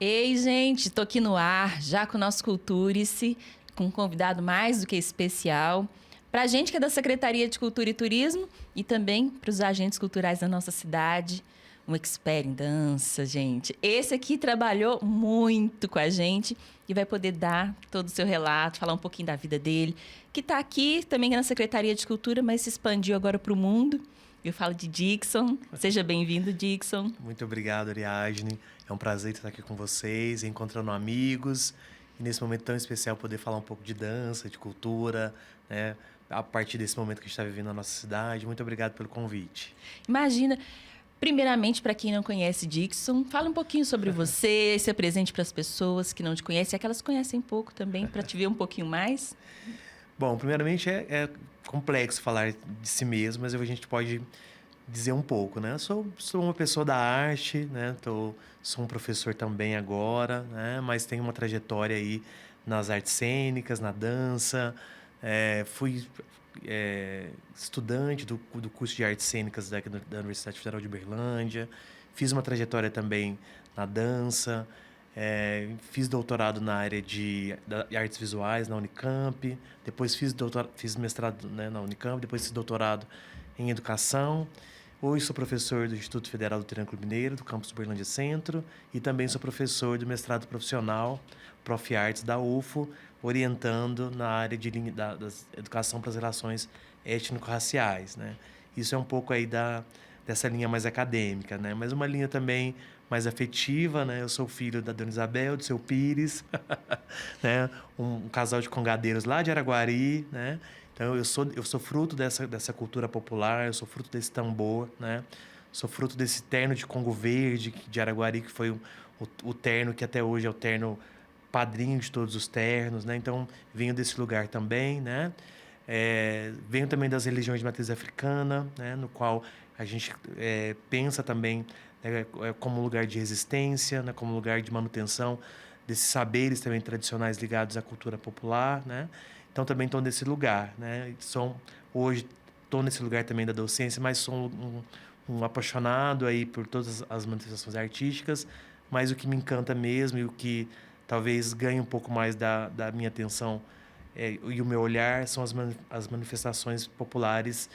Ei, gente, tô aqui no ar, já com o nosso Culture-se, com um convidado mais do que especial. Pra gente que é da Secretaria de Cultura e Turismo e também para os agentes culturais da nossa cidade, um expert em dança, gente. Esse aqui trabalhou muito com a gente e vai poder dar todo o seu relato, falar um pouquinho da vida dele, que tá aqui também na Secretaria de Cultura, mas se expandiu agora para o mundo. Eu falo de Dixon. Seja bem-vindo, Dixon. Muito obrigado, Ariadne. É um prazer estar aqui com vocês, encontrando amigos. E nesse momento tão especial poder falar um pouco de dança, de cultura, né? A partir desse momento que a gente está vivendo na nossa cidade. Muito obrigado pelo convite. Imagina, primeiramente, para quem não conhece Dixon, fala um pouquinho sobre você, se apresente para as pessoas que não te conhecem, aquelas que conhecem pouco também, para te ver um pouquinho mais. Bom, primeiramente é complexo falar de si mesmo, mas a gente pode dizer um pouco, né? Eu sou uma pessoa da arte, né? Sou um professor também agora, né? Mas tenho uma trajetória aí nas artes cênicas, na dança. Fui estudante do curso de artes cênicas da Universidade Federal de Uberlândia. Fiz uma trajetória também na dança. Fiz doutorado na área de artes visuais na Unicamp. Depois fiz mestrado, né, na Unicamp. Depois fiz doutorado em educação. Hoje sou professor do Instituto Federal do Triângulo Mineiro, do campus Uberlândia Centro, e também sou professor do mestrado profissional, Prof. Artes da UFO, orientando na área da educação para as relações étnico-raciais, né? Isso é um pouco aí dessa linha mais acadêmica, né? Mas uma linha também mais afetiva, né? Eu sou filho da Dona Isabel, do seu Pires, né? Um casal de congadeiros lá de Araguari, né? Então, eu sou fruto dessa cultura popular, eu sou fruto desse tambor, né? Sou fruto desse terno de Congo Verde de Araguari, que foi o terno que até hoje é o terno padrinho de todos os ternos, né? Então, venho desse lugar também, né? Venho também das religiões de matriz africana, né? No qual a gente pensa também, né, como lugar de resistência, né? Como lugar de manutenção desses saberes também tradicionais ligados à cultura popular, né? Então também estou nesse lugar, né? Hoje estou nesse lugar também da docência, mas sou um apaixonado aí por todas as manifestações artísticas, mas o que me encanta mesmo e o que talvez ganhe um pouco mais da minha atenção e o meu olhar são as manifestações populares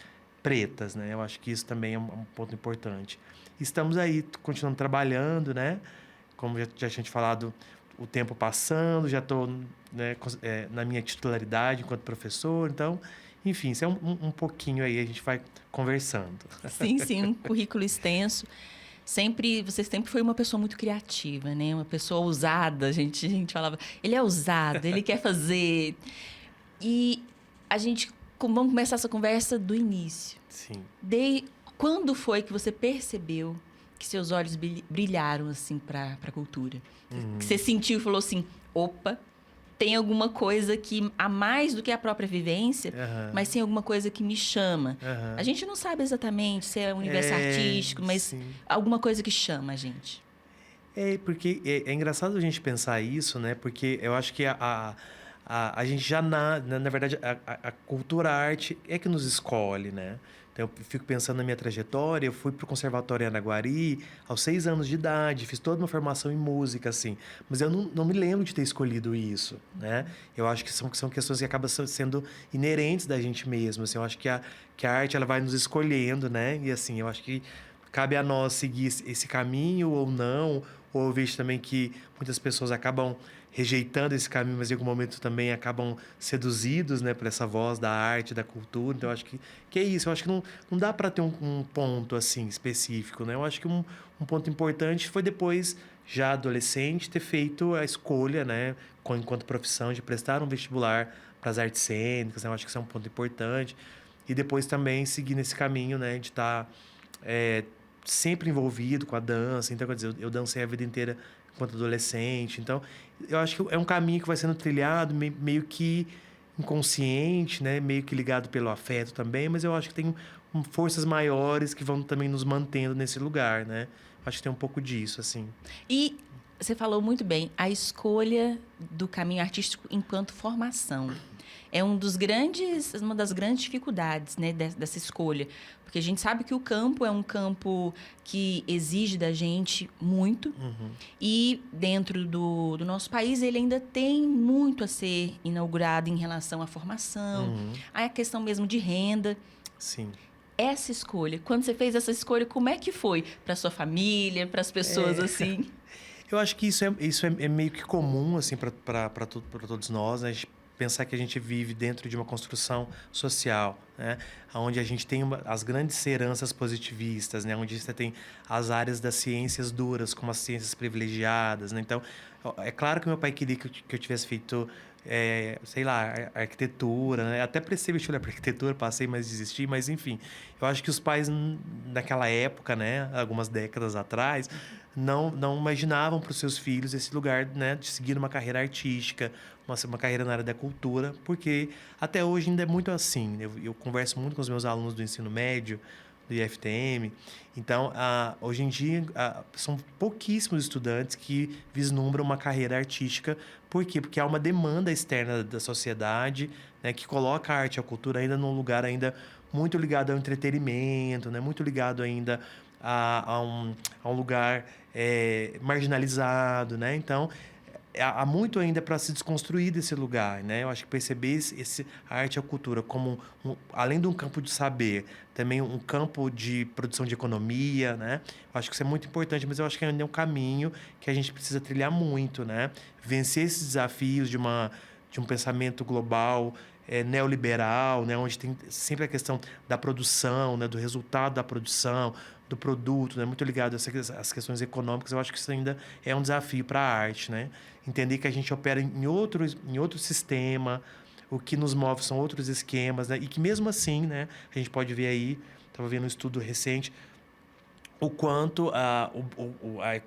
pretas, né? Eu acho que isso também é um ponto importante. Estamos aí continuando trabalhando, né? Como já tinha te falado, o tempo passando, já estou, né, na minha titularidade enquanto professor. Então, enfim, isso é um pouquinho aí, a gente vai conversando. Sim, sim, um currículo extenso. Você sempre foi uma pessoa muito criativa, né? Uma pessoa ousada. A gente falava, ele é ousado, ele quer fazer. E vamos começar essa conversa do início. Sim. Quando foi que você percebeu que seus olhos brilharam assim para a cultura? Que você sentiu e falou assim, opa, tem alguma coisa que a mais do que a própria vivência, Aham. mas tem alguma coisa que me chama. A Aham. gente não sabe exatamente se é um universo artístico, mas Sim. alguma coisa que chama a gente. Porque é engraçado a gente pensar isso, né? Porque eu acho que a gente já, na verdade, a cultura, a arte é que nos escolhe, né? Então, eu fico pensando na minha trajetória. Eu fui para o Conservatório em Araguari aos 6 anos de idade, fiz toda uma formação em música, assim. Mas eu não me lembro de ter escolhido isso, né? Eu acho que são questões que acabam sendo inerentes da gente mesmo, assim. Eu acho que a arte, ela vai nos escolhendo, né? E, assim, eu acho que cabe a nós seguir esse caminho ou não. Ou eu vejo também que muitas pessoas acabam rejeitando esse caminho, mas em algum momento também acabam seduzidos, né, por essa voz da arte, da cultura. Então, eu acho que é isso. Eu acho que não dá para ter um ponto assim específico, né? Eu acho que um ponto importante foi depois, já adolescente, ter feito a escolha, né, enquanto profissão, de prestar um vestibular para as artes cênicas, né? Eu acho que isso é um ponto importante. E depois também seguir nesse caminho, né, de estar sempre envolvido com a dança. Então, quer dizer, eu dancei a vida inteira enquanto adolescente. Então, eu acho que é um caminho que vai sendo trilhado, meio que inconsciente, né? Meio que ligado pelo afeto também, mas eu acho que tem forças maiores que vão também nos mantendo nesse lugar, né? Acho que tem um pouco disso, assim. E você falou muito bem, a escolha do caminho artístico enquanto formação. É uma das grandes dificuldades, né, dessa escolha. Porque a gente sabe que o campo é um campo que exige da gente muito. E dentro do nosso país, ele ainda tem muito a ser inaugurado em relação à formação, à questão mesmo de renda. Sim. Essa escolha, quando você fez essa escolha, como é que foi para sua família, para as pessoas assim? Eu acho que isso é meio que comum, assim, para todos nós, né? A gente pensar que a gente vive dentro de uma construção social, né? Onde a gente tem as grandes heranças positivistas, né? Onde você tem as áreas das ciências duras, como as ciências privilegiadas, né? Então, é claro que meu pai queria que eu tivesse feito, sei lá, arquitetura, né? Até prestei vestibular para arquitetura, passei, mas desisti. Mas, enfim, eu acho que os pais, naquela época, né? Algumas décadas atrás, não imaginavam para os seus filhos esse lugar, né? De seguir uma carreira artística, uma carreira na área da cultura, porque até hoje ainda é muito assim. Eu converso muito com os meus alunos do ensino médio, do IFTM. Então, hoje em dia, são pouquíssimos estudantes que vislumbram uma carreira artística. Por quê? Porque há uma demanda externa da sociedade, né, que coloca a arte e a cultura ainda num lugar ainda muito ligado ao entretenimento, né, muito ligado ainda a um lugar marginalizado, né? Então, há muito ainda para se desconstruir desse lugar, né? Eu acho que perceber a arte e a cultura como, além de um campo de saber, também um campo de produção de economia, né? Eu acho que isso é muito importante, mas eu acho que ainda é um caminho que a gente precisa trilhar muito, né? Vencer esses desafios de um pensamento global, neoliberal, né? Onde tem sempre a questão da produção, né? Do resultado da produção, do produto, né? Muito ligado às questões econômicas. Eu acho que isso ainda é um desafio para a arte, né? Entender que a gente opera em outro sistema, o que nos move são outros esquemas, né? E que mesmo assim, né? A gente pode ver aí, estava vendo um estudo recente, o quanto a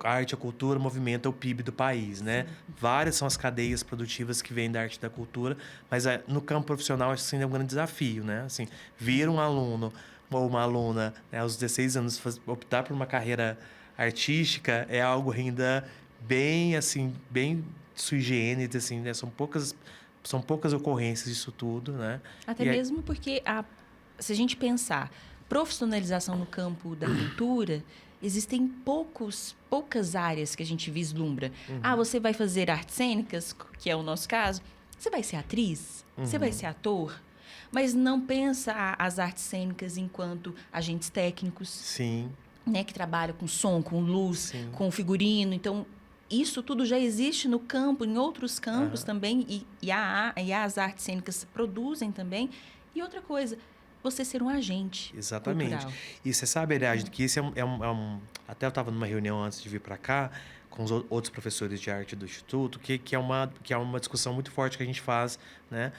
arte e a cultura movimenta o PIB do país, né? Várias são as cadeias produtivas que vêm da arte e da cultura, mas no campo profissional acho que isso ainda é um grande desafio, né? Assim, vir um aluno ou uma aluna, né, aos 16 anos optar por uma carreira artística é algo ainda bem, assim, bem sui generis, assim, né? São poucas ocorrências disso tudo, né? Até mesmo porque, se a gente pensar profissionalização no campo da cultura, existem poucas áreas que a gente vislumbra. Você vai fazer artes cênicas, que é o nosso caso, você vai ser atriz, você vai ser ator, mas não pensa as artes cênicas enquanto agentes técnicos. Sim. Né, que trabalham com som, com luz, sim, com figurino. Então, isso tudo já existe no campo, em outros campos também, e as artes cênicas produzem também. E outra coisa, você ser um agente Exatamente. cultural. E você sabe, Eliade, que esse até eu estava numa reunião antes de vir para cá com os outros professores de arte do Instituto, que é uma discussão muito forte que a gente faz, né?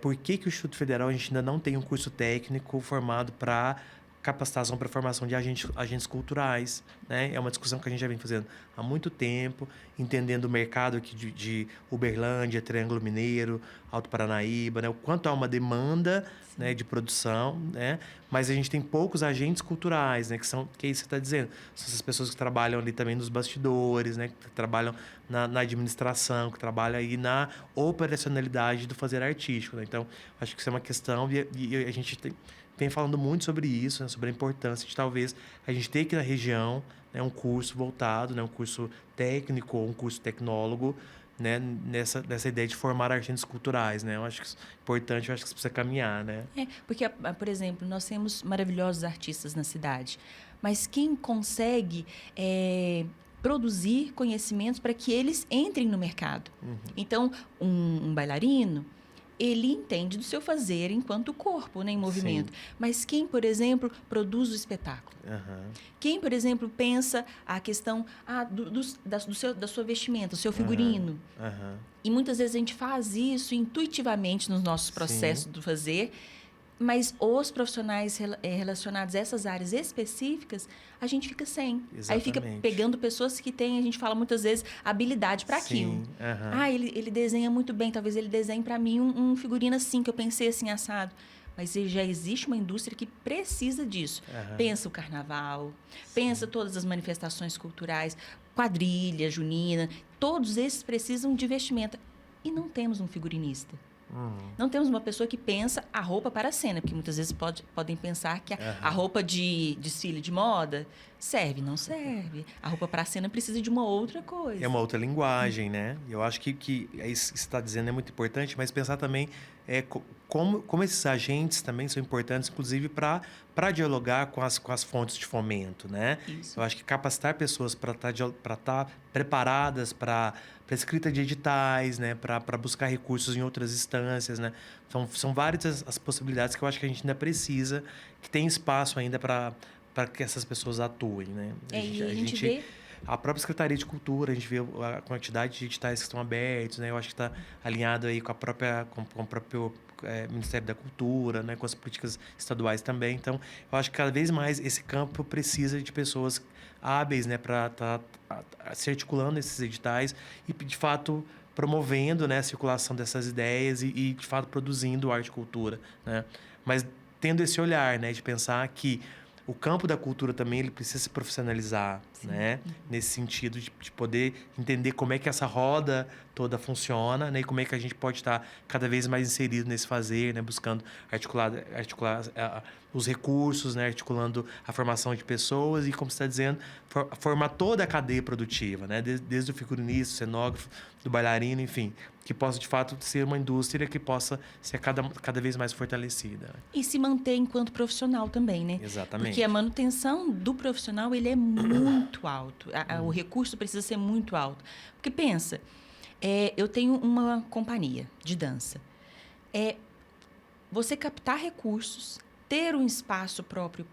Por que o Instituto Federal a gente ainda não tem um curso técnico formado para capacitação para formação de agentes culturais, né? É uma discussão que a gente já vem fazendo há muito tempo, entendendo o mercado aqui de Uberlândia, Triângulo Mineiro, Alto Paranaíba, né? O quanto há uma demanda, né, de produção, né? Mas a gente tem poucos agentes culturais, né? Que é isso que você está dizendo. São essas pessoas que trabalham ali também nos bastidores, né? Que trabalham na administração, que trabalham aí na operacionalidade do fazer artístico, né? Então, acho que isso é uma questão e a gente vem falando muito sobre isso, né, sobre a importância de talvez a gente ter aqui na região, né, um curso voltado, né, um curso técnico ou um curso tecnólogo, né, nessa ideia de formar agentes culturais, né? Eu acho que isso é importante, eu acho que isso precisa caminhar, né? Porque, por exemplo, nós temos maravilhosos artistas na cidade, mas quem consegue produzir conhecimentos para que eles entrem no mercado? Então, um bailarino, ele entende do seu fazer enquanto corpo, né, em movimento. Sim. Mas quem, por exemplo, produz o espetáculo? Quem, por exemplo, pensa a questão da sua vestimenta, do seu figurino? E muitas vezes a gente faz isso intuitivamente nos nossos processos do fazer, mas os profissionais relacionados a essas áreas específicas, a gente fica sem. Exatamente. Aí fica pegando pessoas que têm, a gente fala muitas vezes, habilidade para aquilo. Ele desenha muito bem, talvez ele desenhe para mim um figurino assim, que eu pensei assim, assado. Mas já existe uma indústria que precisa disso. Pensa o carnaval, pensa todas as manifestações culturais, quadrilha, junina, todos esses precisam de vestimenta. E não temos um figurinista. Não temos uma pessoa que pensa a roupa para a cena, porque muitas vezes podem pensar que a roupa de desfile de moda serve, não serve. A roupa para a cena precisa de uma outra coisa. É uma outra linguagem, né? Eu acho que isso que você está dizendo é muito importante, mas pensar também como esses agentes também são importantes, inclusive para dialogar com as fontes de fomento, né? Isso. Eu acho que capacitar pessoas para estar preparadas para escrita de editais, né? Para buscar recursos em outras instâncias, né? Então, são várias as possibilidades que eu acho que a gente ainda precisa, que tem espaço ainda para que essas pessoas atuem, né? E a gente vê... A própria Secretaria de Cultura, a gente vê a quantidade de editais que estão abertos, né? Eu acho que está alinhado aí com o próprio Ministério da Cultura, né? Com as políticas estaduais também. Então, eu acho que cada vez mais esse campo precisa de pessoas hábeis, né? Para estar se articulando esses editais e, de fato, promovendo, né? A circulação dessas ideias e de fato, produzindo arte e cultura, né? Mas tendo esse olhar, né? De pensar que o campo da cultura também ele precisa se profissionalizar, né? Nesse sentido de poder entender como é que essa roda toda funciona, né? E como é que a gente pode estar cada vez mais inserido nesse fazer, né? Buscando articular os recursos, né? Articulando a formação de pessoas e, como você está dizendo, formar toda a cadeia produtiva, né? Desde o figurinista, o cenógrafo, do bailarino, enfim, que possa, de fato, ser uma indústria que possa ser cada vez mais fortalecida. E se manter enquanto profissional também, né? Exatamente. Porque a manutenção do profissional, ele é muito alto. O recurso precisa ser muito alto. Porque pensa, eu tenho uma companhia de dança. Você captar recursos, ter um espaço próprio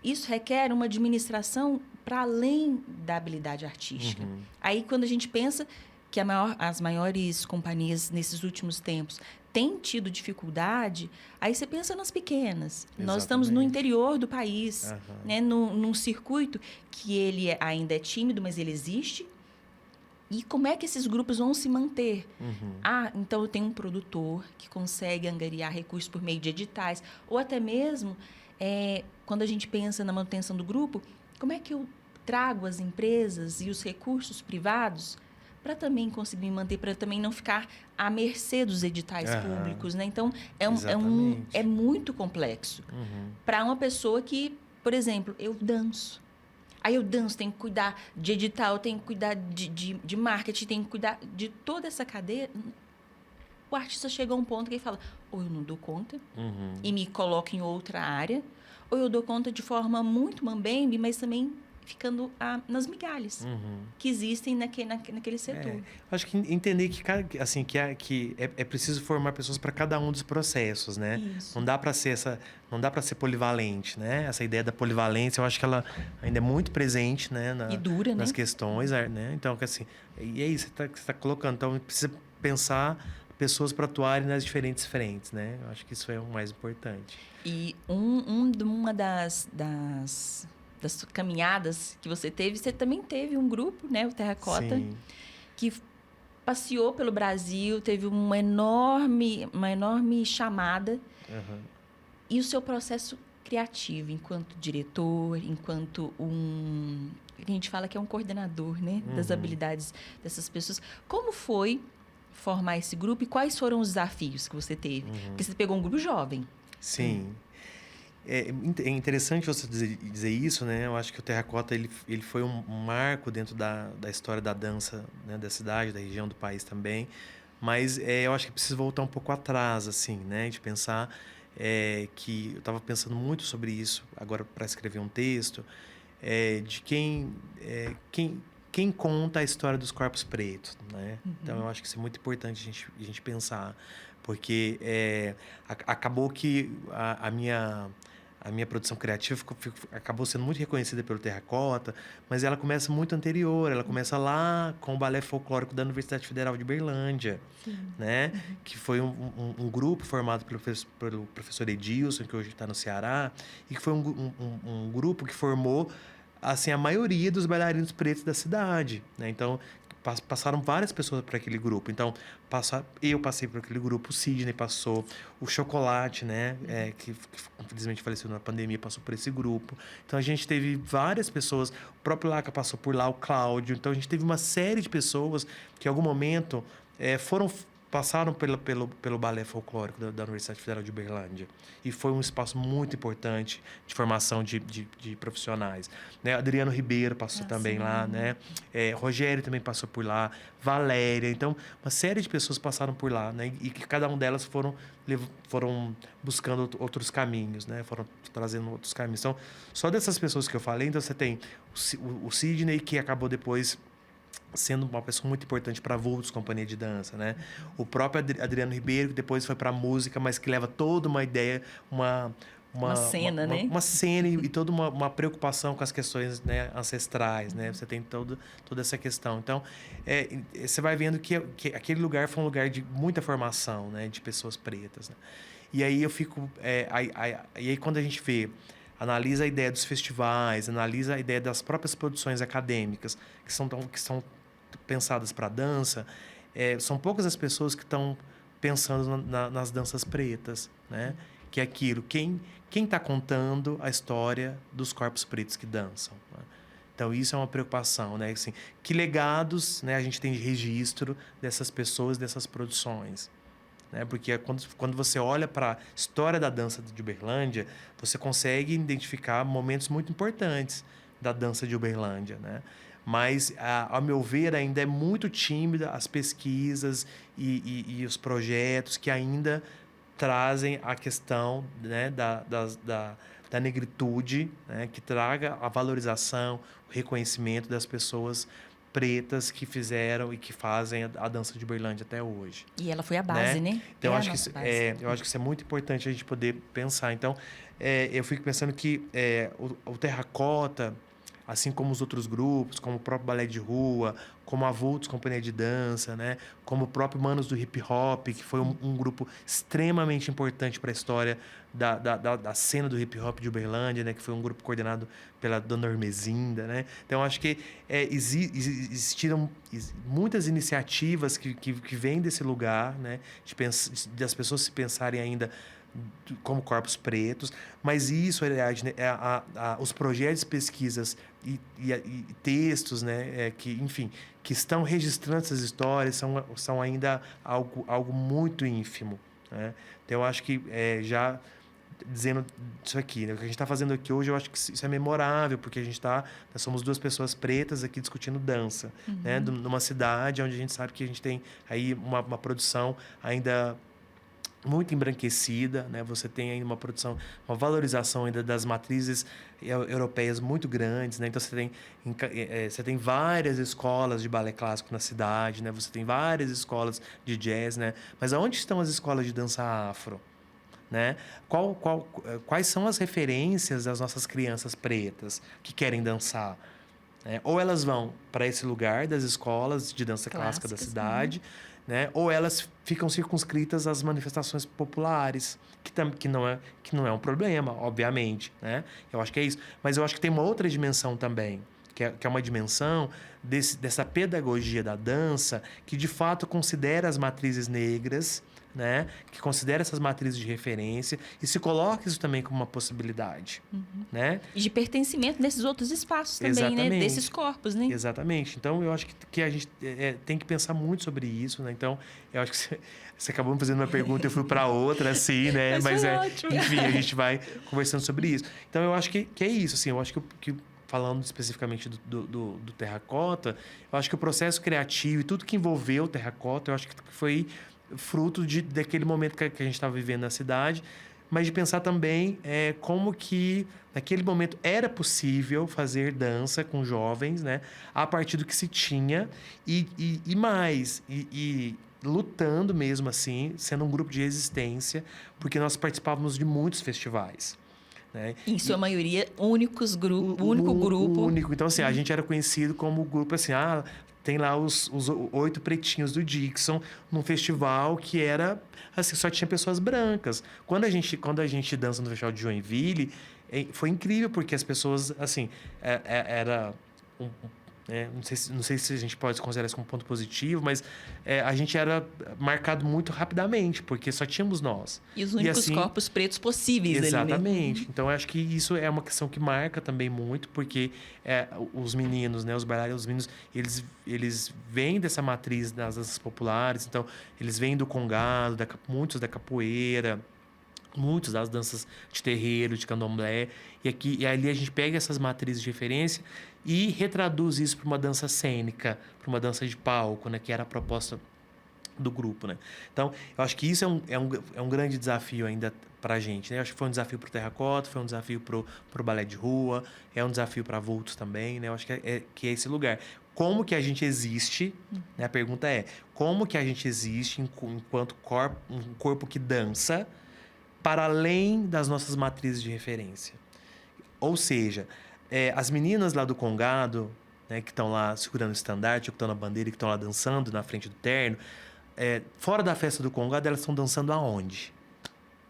isso requer uma administração para além da habilidade artística. Aí, quando a gente pensa que as maiores companhias nesses últimos tempos têm tido dificuldade, aí você pensa nas pequenas. Exatamente. Nós estamos no interior do país, né, num circuito que ele ainda é tímido, mas ele existe. E como é que esses grupos vão se manter? Então eu tenho um produtor que consegue angariar recursos por meio de editais, ou até mesmo, quando a gente pensa na manutenção do grupo, como é que eu trago as empresas e os recursos privados para também conseguir manter, para também não ficar à mercê dos editais públicos, né? Então, é muito complexo. Para uma pessoa que, por exemplo, eu danço. Aí eu danço, tenho que cuidar de edital, tenho que cuidar de marketing, tenho que cuidar de toda essa cadeia. O artista chega a um ponto que ele fala, ou eu não dou conta e me coloco em outra área, ou eu dou conta de forma muito mambembe, mas também ficando nas migalhas que existem naquele setor. Acho que entender que é preciso formar pessoas para cada um dos processos, né? Isso. Não dá para ser polivalente, né? Essa ideia da polivalência, eu acho que ela ainda é muito presente, né? E dura, nas né? questões, né? Então, assim, e é isso que você está colocando. Então, precisa pensar pessoas para atuarem nas diferentes frentes, né? Eu acho que isso é o mais importante. E uma das caminhadas que você também teve um grupo, né, o Terracota, Sim. que passeou pelo Brasil, teve uma enorme chamada. E o seu processo criativo, enquanto diretor, enquanto a gente fala que é um coordenador, né, das habilidades dessas pessoas. Como foi formar esse grupo e quais foram os desafios que você teve? Porque você pegou um grupo jovem. Sim. É interessante você dizer isso, né? Eu acho que o Terracota ele foi um marco dentro da história da dança, né? Da cidade, da região, do país também. Mas eu acho que preciso voltar um pouco atrás, assim, né? De pensar que eu estava pensando muito sobre isso agora para escrever um texto, de quem conta a história dos corpos pretos, né? Então eu acho que isso é muito importante a gente pensar, porque acabou que a minha produção criativa acabou sendo muito reconhecida pelo Terracota, mas ela começa muito anterior. Ela começa lá com o Balé Folclórico da Universidade Federal de Uberlândia, né? Que foi um grupo formado pelo professor Edilson, que hoje está no Ceará, e que foi um grupo que formou assim, a maioria dos bailarinos pretos da cidade, né? Então, passaram várias pessoas por aquele grupo. Então, eu passei por aquele grupo, o Sidney passou, o Chocolate, né? Que infelizmente faleceu na pandemia, passou por esse grupo. Então, a gente teve várias pessoas, o próprio Laca passou por lá, o Cláudio. Então, a gente teve uma série de pessoas que, em algum momento, foram passaram pelo balé folclórico da Universidade Federal de Uberlândia. E foi um espaço muito importante de formação de profissionais. Né? Adriano Ribeiro passou também lá, né? Rogério também passou por lá, Valéria. Então, uma série de pessoas passaram por lá, né? E que cada um delas foram buscando outros caminhos, né? Foram trazendo outros caminhos. Então, só dessas pessoas que eu falei, então você tem o Sidney, que acabou depois sendo uma pessoa muito importante para a Vultos Companhia de Dança, né? O próprio Adriano Ribeiro, que depois foi para a música, mas que leva toda uma ideia, uma cena, né? Uma cena e toda uma preocupação com as questões, né, ancestrais, né? Você tem toda essa questão. Então, você vai vendo que aquele lugar foi um lugar de muita formação, né? De pessoas pretas, né? E aí eu fico... e aí quando a gente analisa a ideia dos festivais, analisa a ideia das próprias produções acadêmicas que são pensadas para dança, são poucas as pessoas que estão pensando nas danças pretas, né? Que é aquilo, quem está contando a história dos corpos pretos que dançam, né? Então, isso é uma preocupação, né? Assim, que legados, né, a gente tem de registro dessas pessoas, dessas produções, né? Porque quando você olha para a história da dança de Uberlândia, você consegue identificar momentos muito importantes da dança de Uberlândia, né? Mas, ao meu ver, ainda é muito tímida as pesquisas e os projetos que ainda trazem a questão, né, da negritude, né, que traga a valorização, o reconhecimento das pessoas pretas que fizeram e que fazem a dança de Uberlândia até hoje. E ela foi a base, né? Então, eu acho que isso é muito importante a gente poder pensar. Então, eu fico pensando que o Terracota, assim como os outros grupos, como o próprio Balé de Rua, como a Vultos Companhia de Dança, né? Como o próprio Manos do Hip Hop, que foi um grupo extremamente importante para a história da cena do hip hop de Uberlândia, né? Que foi um grupo coordenado pela Dona Hermesinda, né? Então, acho que existiram muitas iniciativas que vêm desse lugar, né? Das pessoas se pensarem ainda como corpos pretos, mas isso, aliás, né, os projetos de pesquisas e textos, né, que estão registrando essas histórias são ainda algo muito ínfimo, né? Então, eu acho que já dizendo isso aqui, né, o que a gente está fazendo aqui hoje, eu acho que isso é memorável, porque nós somos duas pessoas pretas aqui discutindo dança, né, numa cidade onde a gente sabe que a gente tem aí uma produção ainda muito embranquecida, né? Você tem aí uma produção, uma valorização ainda das matrizes europeias muito grandes, né? Então você tem várias escolas de balé clássico na cidade, né? Você tem várias escolas de jazz, né? Mas aonde estão as escolas de dança afro, né? Quais são as referências das nossas crianças pretas que querem dançar, né? Ou elas vão para esse lugar das escolas de dança clássica da cidade, né? Ou elas ficam circunscritas às manifestações populares, que não é um problema, obviamente, né? Eu acho que é isso. Mas eu acho que tem uma outra dimensão também, que é uma dimensão dessa pedagogia da dança que, de fato, considera as matrizes negras, né? Que considera essas matrizes de referência e se coloca isso também como uma possibilidade, né? E de pertencimento nesses outros espaços também, Exatamente. né? Desses corpos, né? Exatamente. Então, eu acho que a gente tem que pensar muito sobre isso, né? Então, eu acho que você acabou me fazendo uma pergunta, eu fui para outra, assim, né? Mas ótimo. Enfim, a gente vai conversando sobre isso. Então, eu acho que é isso, assim. Eu acho que falando especificamente do Terracota, eu acho que o processo criativo e tudo que envolveu o Terracota, eu acho que foi fruto daquele momento que a gente estava vivendo na cidade, mas de pensar também como que naquele momento era possível fazer dança com jovens, né, a partir do que se tinha e lutando mesmo assim, sendo um grupo de resistência, porque nós participávamos de muitos festivais, né? Em sua maioria, único grupo. Único. Então, assim, a gente era conhecido como grupo assim, tem lá os 8 pretinhos do Dixon, num festival que era, assim, só tinha pessoas brancas. Quando a gente dança no Festival de Joinville, foi incrível, porque as pessoas, assim, era né? Não sei se a gente pode considerar isso como ponto positivo, mas a gente era marcado muito rapidamente, porque só tínhamos nós. E os únicos assim, corpos pretos possíveis ali, né? exatamente. Então, eu acho que isso é uma questão que marca também muito, porque os meninos, né, os bailarinos, os meninos, eles vêm dessa matriz das danças populares, então, eles vêm do congado, muitos da capoeira, muitos das danças de terreiro, de candomblé, e ali a gente pega essas matrizes de referência e retraduz isso para uma dança cênica, para uma dança de palco, né, que era a proposta do grupo, né? Então, eu acho que isso é um grande desafio ainda para a gente, né? Eu acho que foi um desafio para o Terracota, foi um desafio para o balé de rua, é um desafio para Vultos também, né? Eu acho que é esse lugar. Como que a gente existe, né? A pergunta é, como que a gente existe enquanto um corpo que dança para além das nossas matrizes de referência? Ou seja, as meninas lá do Congado, né, que estão lá segurando o estandarte, que estão na bandeira, que estão lá dançando na frente do terno, fora da festa do Congado, elas estão dançando aonde?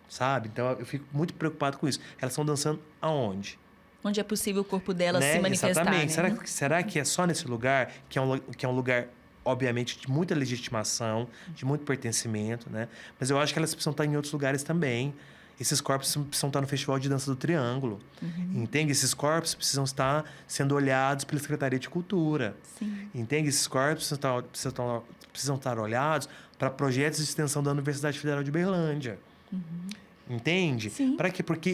Sabe? Então, eu fico muito preocupado com isso. Elas estão dançando aonde? Onde é possível o corpo dela se manifestar, Exatamente. né? Será que é só nesse lugar, que é um lugar, obviamente, de muita legitimação, de muito pertencimento, né? Mas eu acho que elas precisam estar em outros lugares também. Esses corpos precisam estar no Festival de Dança do Triângulo. Entende? Esses corpos precisam estar sendo olhados pela Secretaria de Cultura. Sim. Entende? Esses corpos precisam estar olhados para projetos de extensão da Universidade Federal de Berlândia. Entende? Sim. Para quê? Porque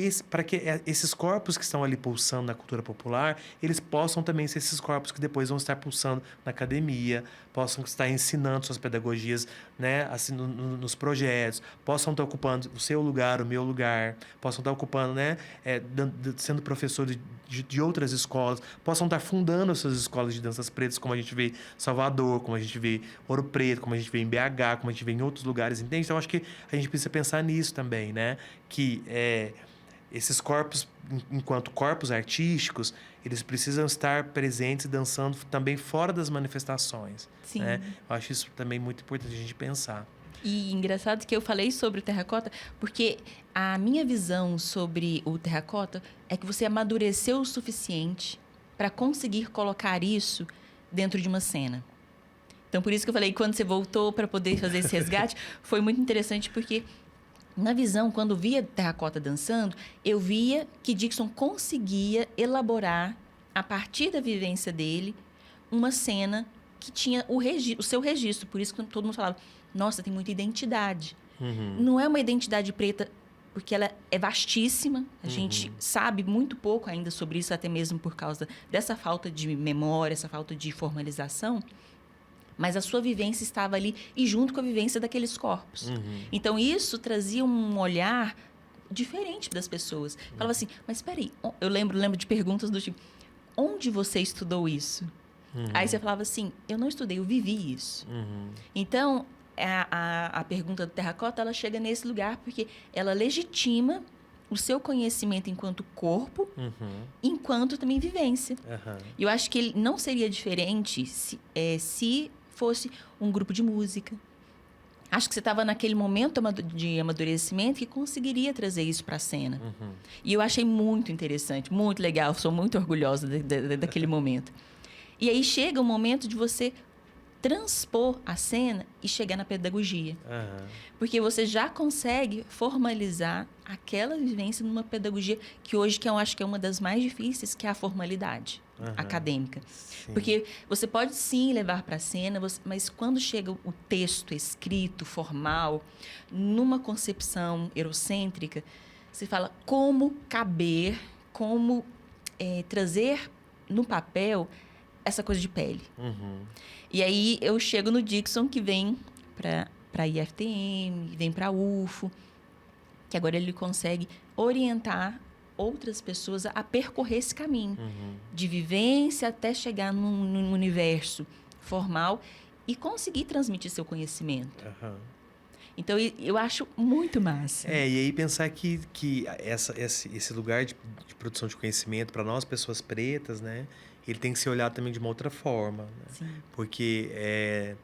esses corpos que estão ali pulsando na cultura popular, eles possam também ser esses corpos que depois vão estar pulsando na academia, possam estar ensinando suas pedagogias, né, assim, nos projetos, possam estar ocupando o seu lugar, o meu lugar, possam estar ocupando, né, sendo professor de outras escolas, possam estar fundando as suas escolas de danças pretas, como a gente vê em Salvador, como a gente vê em Ouro Preto, como a gente vê em BH, como a gente vê em outros lugares, entende? Então, eu acho que a gente precisa pensar nisso também, né? Que esses corpos, enquanto corpos artísticos, eles precisam estar presentes e dançando também fora das manifestações. Sim. Né? Eu acho isso também muito importante a gente pensar. E engraçado que eu falei sobre o terracota, porque a minha visão sobre o terracota é que você amadureceu o suficiente para conseguir colocar isso dentro de uma cena. Então, por isso que eu falei, quando você voltou para poder fazer esse resgate, foi muito interessante, porque na visão, quando via Terracota dançando, eu via que Dixon conseguia elaborar, a partir da vivência dele, uma cena que tinha o seu registro. Por isso que todo mundo falava, nossa, tem muita identidade. Não é uma identidade preta, porque ela é vastíssima. A gente sabe muito pouco ainda sobre isso, até mesmo por causa dessa falta de memória, essa falta de formalização. Mas a sua vivência estava ali e junto com a vivência daqueles corpos. Então, isso trazia um olhar diferente das pessoas. Falava assim, mas espera aí, eu lembro de perguntas do tipo, onde você estudou isso? Aí você falava assim, eu não estudei, eu vivi isso. Então, a pergunta do Terracota, ela chega nesse lugar porque ela legitima o seu conhecimento enquanto corpo, enquanto também vivência. E eu acho que ele não seria diferente se fosse um grupo de música. Acho que você estava naquele momento de amadurecimento que conseguiria trazer isso para a cena. E eu achei muito interessante, muito legal. Sou muito orgulhosa daquele momento. E aí chega o momento de você transpor a cena e chegar na pedagogia. Porque você já consegue formalizar aquela vivência numa pedagogia que hoje eu acho que é uma das mais difíceis, que é a formalidade acadêmica. Sim. Porque você pode sim levar para a cena, mas quando chega o texto escrito, formal, numa concepção eurocêntrica, você fala como caber, como trazer no papel essa coisa de pele. E aí eu chego no Dixon, que vem para a IFTM, vem para a UFO, que agora ele consegue orientar outras pessoas a percorrer esse caminho de vivência até chegar num universo formal e conseguir transmitir seu conhecimento. Então, eu acho muito massa. E aí pensar que esse lugar de produção de conhecimento para nós, pessoas pretas, né? Ele tem que ser olhado também de uma outra forma. Né? Sim. Porque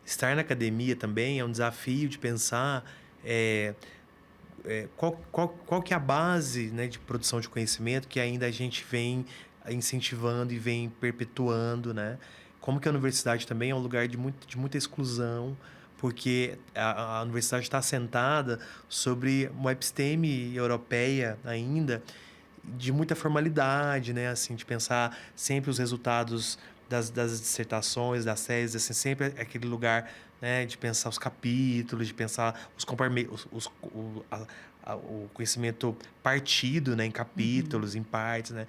estar na academia também é um desafio de pensar qual que é a base, né, de produção de conhecimento que ainda a gente vem incentivando e vem perpetuando, né? Como que a universidade também é um lugar de muita exclusão, porque a universidade está assentada sobre uma episteme europeia ainda, de muita formalidade, né? Assim, de pensar sempre os resultados das dissertações, das teses, assim, sempre aquele lugar, né? De pensar os capítulos, de pensar o conhecimento partido, né? Em capítulos, em partes, né?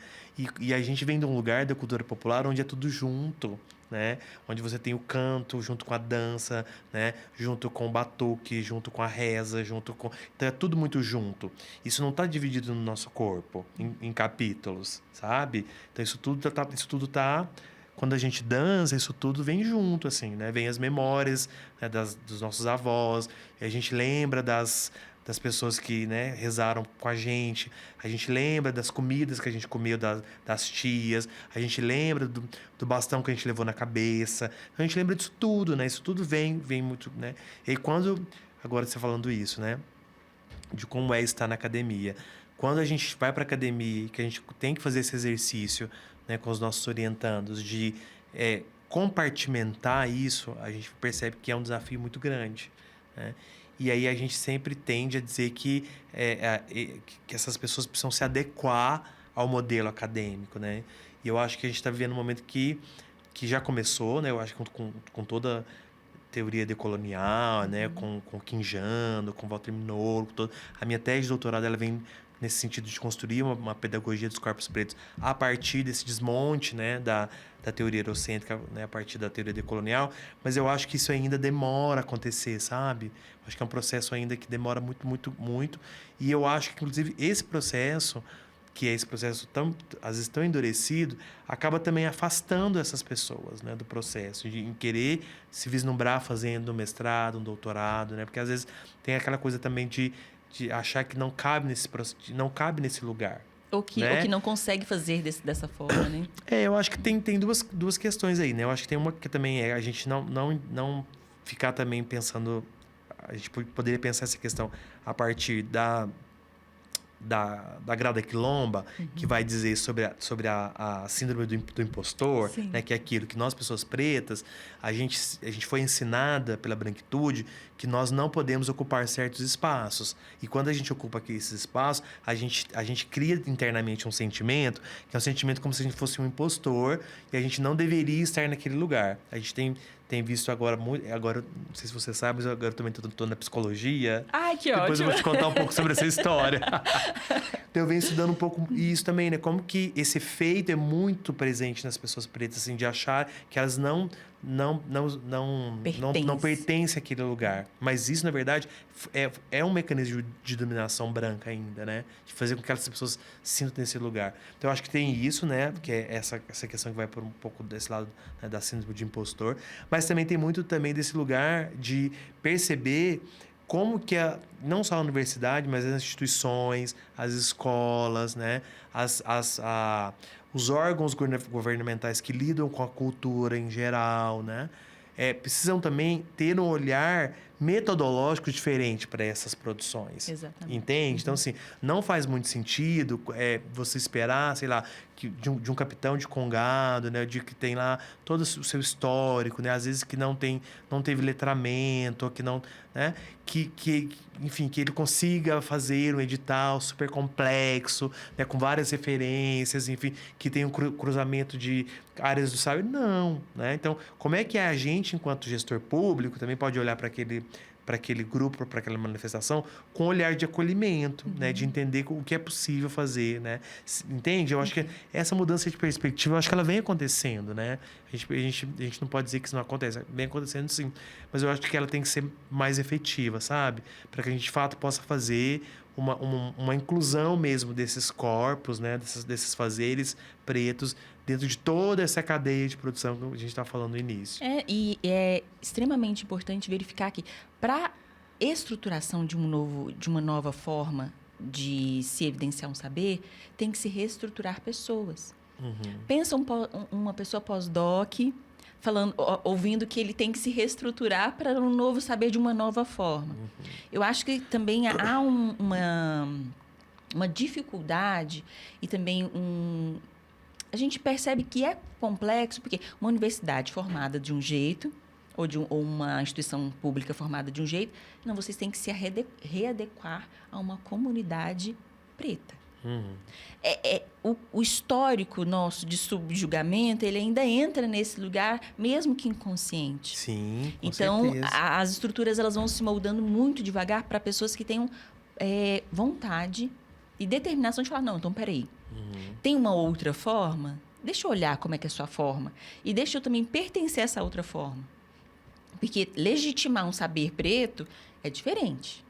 E a gente vem de um lugar da cultura popular onde é tudo junto, né? Onde você tem o canto junto com a dança, né? Junto com o batuque, junto com a reza, junto com... Então, é tudo muito junto. Isso não está dividido no nosso corpo, em capítulos, sabe? Então, isso tudo tá... Quando a gente dança, isso tudo vem junto, assim, né? Vem as memórias, né, dos nossos avós, e a gente lembra das pessoas que, né, rezaram com a gente lembra das comidas que a gente comeu das tias, a gente lembra do bastão que a gente levou na cabeça, a gente lembra disso tudo, né? Isso tudo vem muito, né? E quando, agora você falando isso, né? De como é estar na academia. Quando a gente vai para a academia, que a gente tem que fazer esse exercício, né, com os nossos orientandos, de compartimentar isso, a gente percebe que é um desafio muito grande, né? E aí a gente sempre tende a dizer que essas pessoas precisam se adequar ao modelo acadêmico, né? E eu acho que a gente está vivendo um momento que já começou, né? Eu acho que com toda teoria decolonial, né? Com Quinjano, com Walter Minoro, a minha tese de doutorado ela vem nesse sentido de construir uma pedagogia dos corpos pretos a partir desse desmonte, né? Da teoria eurocêntrica, né? A partir da teoria decolonial, mas eu acho que isso ainda demora a acontecer, sabe? Acho que é um processo ainda que demora muito, muito, muito. E eu acho que, inclusive, esse processo, que é esse processo às vezes tão endurecido, acaba também afastando essas pessoas, né, do processo, em querer se vislumbrar fazendo um mestrado, um doutorado, né? Porque às vezes tem aquela coisa também de achar que não cabe nesse lugar. Ou que não consegue fazer dessa forma, né? Eu acho que tem duas questões aí, né? Eu acho que tem uma que também a gente não ficar também pensando... A gente poderia pensar essa questão a partir da Grada Quilomba, que vai dizer sobre a síndrome do impostor, né? Que é aquilo que nós, pessoas pretas, a gente foi ensinada pela branquitude que nós não podemos ocupar certos espaços. E quando a gente ocupa esses espaços, a gente cria internamente um sentimento, que é um sentimento como se a gente fosse um impostor, e a gente não deveria estar naquele lugar. A gente tem visto agora, não sei se você sabe, mas agora eu também estou na psicologia. Ai, que Depois ótimo! eu vou te contar um pouco sobre essa história. Então, eu venho estudando um pouco isso também, né? Como que esse efeito é muito presente nas pessoas pretas, assim, de achar que elas não pertencem àquele lugar. Mas isso, na verdade, é um mecanismo de dominação branca ainda, né? De fazer com que aquelas pessoas sintam nesse lugar. Então, eu acho que tem isso, né? Que é essa questão que vai por um pouco desse lado, né, da síndrome de impostor. Mas também tem muito também desse lugar de perceber como que não só a universidade, mas as instituições, as escolas, né? Os órgãos governamentais que lidam com a cultura em geral, né? Precisam também ter um olhar metodológico diferente para essas produções. Exatamente. Entende? Então, assim, não faz muito sentido você esperar, sei lá, de um capitão de congado, né? De que tem lá todo o seu histórico, né? Às vezes que não teve letramento, que não... Né? Enfim, que ele consiga fazer um edital super complexo, né? Com várias referências, enfim, que tem um cruzamento de áreas do saber. Não, né? Então, como é que a gente, enquanto gestor público, também pode olhar para aquele grupo, para aquela manifestação, com um olhar de acolhimento, né? De entender o que é possível fazer, né? Entende? Eu acho que essa mudança de perspectiva, eu acho que ela vem acontecendo, né? A gente não pode dizer que isso não acontece. Vem acontecendo, sim. Mas eu acho que ela tem que ser mais efetiva, sabe? Para que a gente, de fato, possa fazer uma inclusão mesmo desses corpos, né? Desses fazeres pretos dentro de toda essa cadeia de produção que a gente está falando no início. E é extremamente importante verificar que, para estruturação de uma nova forma de se evidenciar um saber, tem que se reestruturar pessoas. Pensa uma pessoa pós-doc ouvindo que ele tem que se reestruturar para um novo saber de uma nova forma. Eu acho que também há uma dificuldade e também a gente percebe que é complexo, porque uma universidade formada de um jeito, ou uma instituição pública formada de um jeito, não, vocês têm que se readequar a uma comunidade preta. Uhum. O histórico nosso de subjugamento, ele ainda entra nesse lugar, mesmo que inconsciente. Sim, com Então, certeza. as estruturas elas vão se moldando muito devagar para pessoas que tenham vontade e determinação de falar, não, então, peraí, tem uma outra forma? Deixa eu olhar como é que é a sua forma. E deixa eu também pertencer a essa outra forma. Porque legitimar um saber preto é diferente.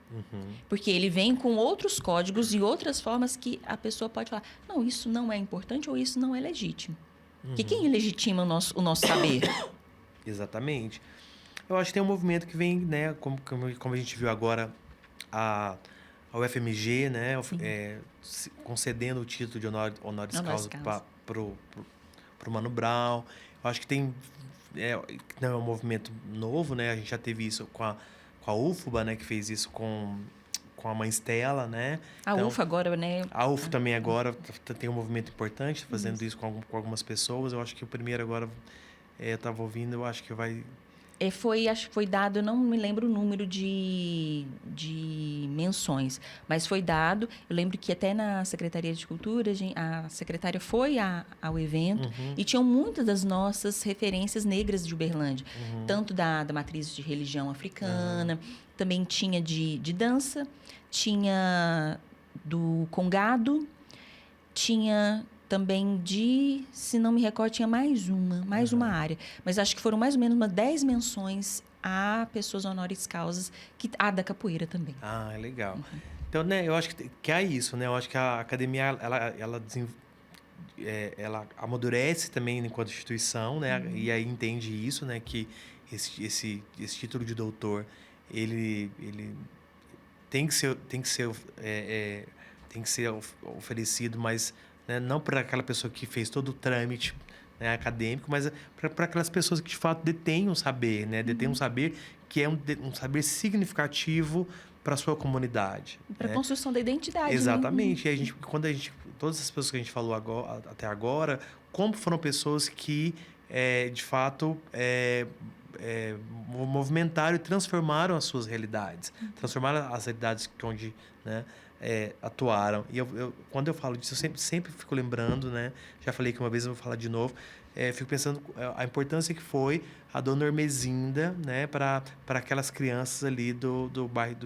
Porque ele vem com outros códigos e outras formas que a pessoa pode falar, não, isso não é importante ou isso não é legítimo. Porque quem legitima o nosso saber? Exatamente. Eu acho que tem um movimento que vem, né, como a gente viu agora, a UFMG, né, concedendo o título de honoris causa para o Mano Brown. Eu acho que tem... não é um movimento novo, né? A gente já teve isso com a UFBA, né? Que fez isso com a Mãe Stella, né? A UFA agora, né? A UFA também agora tem um movimento importante, fazendo isso com algumas pessoas. Eu acho que o primeiro agora, eu estava ouvindo, eu acho que vai... Acho que foi dado, eu não me lembro o número de menções, mas foi dado. Eu lembro que até na Secretaria de Cultura, a secretária foi ao evento e tinham muitas das nossas referências negras de Uberlândia. Tanto da matriz de religião africana, também tinha de dança, tinha do congado, tinha... também se não me recordo, tinha mais uma área. Mas acho que foram mais ou menos 10 menções a pessoas honoris causas, da capoeira também. Ah, é legal. Então, né, eu acho que é isso, né? Eu acho que a academia, ela amadurece também enquanto instituição, né? E aí entende isso, né? Que esse título de doutor, ele tem que ser oferecido, mas... né? Não para aquela pessoa que fez todo o trâmite, né, acadêmico, mas para aquelas pessoas que de fato detêm um saber, né? Detêm um saber que é um saber significativo para a sua comunidade. Para a né? construção da identidade. Exatamente. Né? E todas as pessoas que a gente falou até agora, como foram pessoas que de fato movimentaram e transformaram as suas realidades, transformaram as realidades onde, né, atuaram. E quando eu falo disso, eu sempre fico lembrando, né? Já falei que uma vez, eu vou falar de novo. Fico pensando a importância que foi a Dona Hermesinda, né? Para aquelas crianças ali do bairro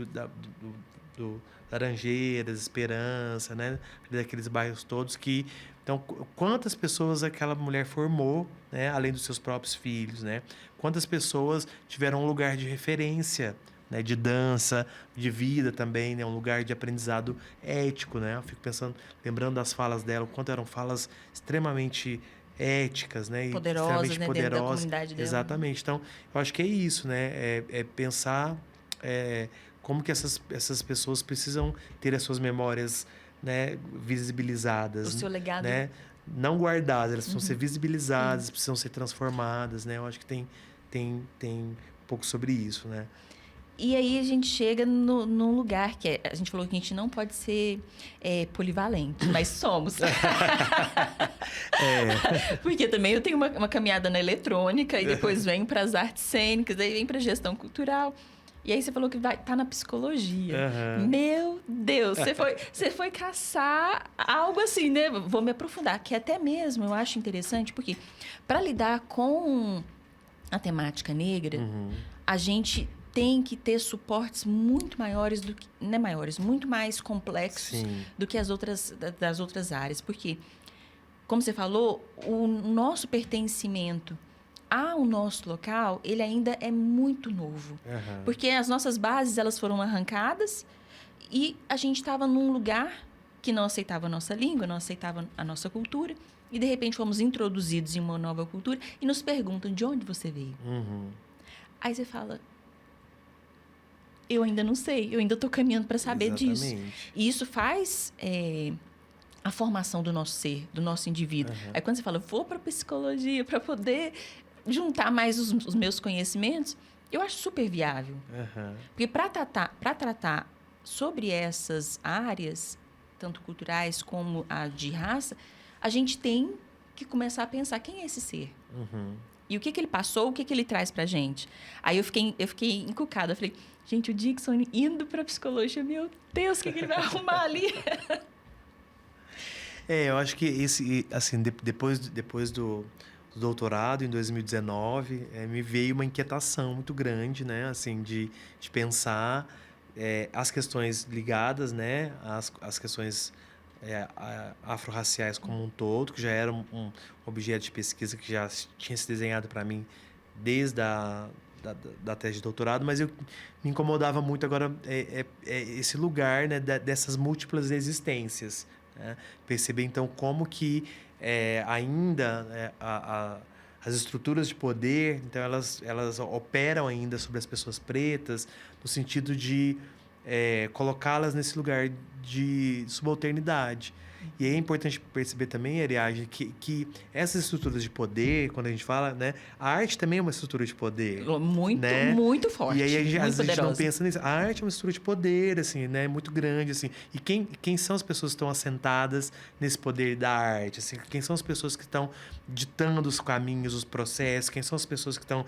do Laranjeiras, Esperança, né? Daqueles bairros todos que... Então, quantas pessoas aquela mulher formou, né? Além dos seus próprios filhos, né? Quantas pessoas tiveram um lugar de referência, né, de dança, de vida também, né, um lugar de aprendizado ético, né? Eu fico pensando, lembrando das falas dela, o quanto eram falas extremamente éticas, né? Poderosas, extremamente né, poderosas. dentro da comunidade dela. Exatamente. Então, eu acho que é isso, né? Pensar como que essas pessoas precisam ter as suas memórias, né, visibilizadas. O seu legado. Né? Não guardadas, elas precisam ser visibilizadas, precisam ser transformadas, né? Eu acho que tem um pouco sobre isso, né? E aí a gente chega num lugar que a gente falou que a gente não pode ser polivalente, mas somos. Porque também eu tenho uma caminhada na eletrônica e depois venho para as artes cênicas, aí vem para gestão cultural. E aí você falou que tá na psicologia. Meu Deus, você foi caçar algo assim, né? Vou me aprofundar, que até mesmo eu acho interessante, porque para lidar com a temática negra, a gente tem que ter suportes muito maiores muito mais complexos do que das outras áreas. Porque, como você falou, o nosso pertencimento ao nosso local, ele ainda é muito novo. Porque as nossas bases, elas foram arrancadas e a gente estava num lugar que não aceitava a nossa língua, não aceitava a nossa cultura. E, de repente, fomos introduzidos em uma nova cultura e nos perguntam de onde você veio. Aí você fala... Eu ainda não sei, eu ainda estou caminhando para saber disso. E isso faz a formação do nosso ser, do nosso indivíduo. Aí quando você fala, vou para a psicologia para poder juntar mais os meus conhecimentos, eu acho super viável. Porque para tratar sobre essas áreas, tanto culturais como a de raça, a gente tem que começar a pensar quem é esse ser. Uhum. E o que ele passou, o que ele traz pra gente. Aí eu fiquei encucada. Eu falei, gente, o Dixon indo pra psicologia, meu Deus, o que ele vai arrumar ali? Eu acho que assim, depois do doutorado, em 2019, me veio uma inquietação muito grande, né? Assim, de pensar as questões ligadas, né? As questões afro-raciais como um todo, que já era um objeto de pesquisa que já tinha se desenhado para mim desde da tese de doutorado, mas eu me incomodava muito agora esse lugar, né, dessas múltiplas existências, né? Perceber então como que ainda as estruturas de poder, então elas operam ainda sobre as pessoas pretas no sentido de colocá-las nesse lugar de subalternidade. E aí é importante perceber também, Ariadne, que essas estruturas de poder, quando a gente fala, né, a arte também é uma estrutura de poder. Muito, né? muito forte. E aí muito às vezes a gente não poderosa. pensa nisso. A arte é uma estrutura de poder, assim, né, muito grande, assim. E quem são as pessoas que estão assentadas nesse poder da arte? Assim, quem são as pessoas que estão ditando os caminhos, os processos? Quem são as pessoas que estão